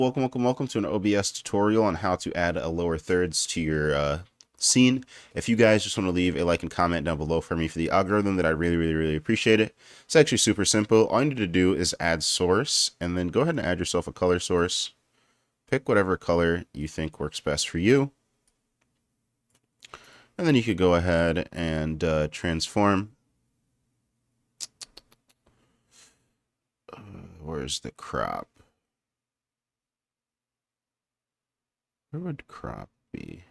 Welcome to an OBS tutorial on how to add a lower thirds to your scene. If you guys just want to leave a like and comment down below for me for the algorithm, that I really appreciate it. It's actually super simple. All you need to do is add source and then go ahead and add yourself a color source. Pick whatever color you think works best for you. And then you could go ahead and transform. Where's the crop? Where would crop be?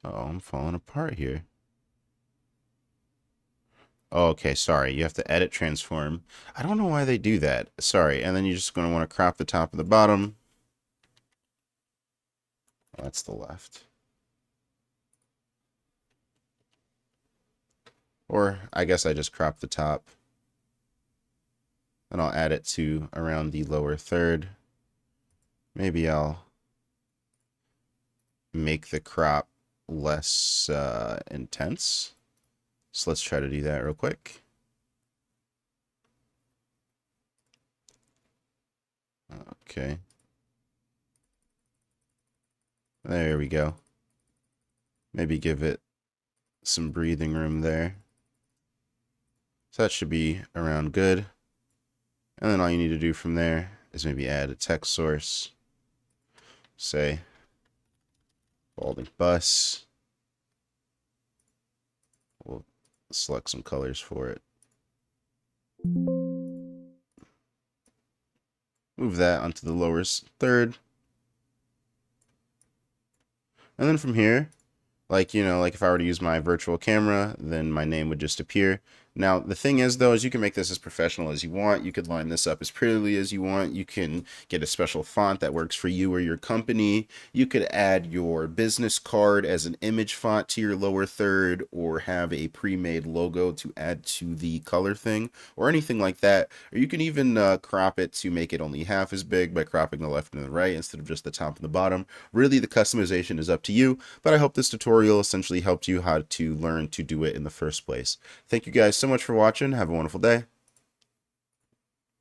Oh, I'm falling apart here. Oh, okay, sorry. You have to edit transform. I don't know why they do that. Sorry. And then you're just going to want to crop the top and the bottom. Oh, that's the left. Or I guess I just crop the top. Then I'll add it to around the lower third. Maybe I'll make the crop less intense. So let's try to do that real quick. Okay. There we go. Maybe give it some breathing room there. So that should be around good. And then all you need to do from there is maybe add a text source. Say balding bus. We'll select some colors for it. Move that onto the lower third. And then from here, like if I were to use my virtual camera, then my name would just appear. Now, the thing is, though, is you can make this as professional as you want. You could line this up as prettily as you want. You can get a special font that works for you or your company. You could add your business card as an image font to your lower third, or have a pre-made logo to add to the color thing, or anything like that. Or you can even crop it to make it only half as big by cropping the left and the right instead of just the top and the bottom. Really, the customization is up to you, but I hope this tutorial essentially helped you how to learn to do it in the first place. Thank you guys so much for watching. Have a wonderful day.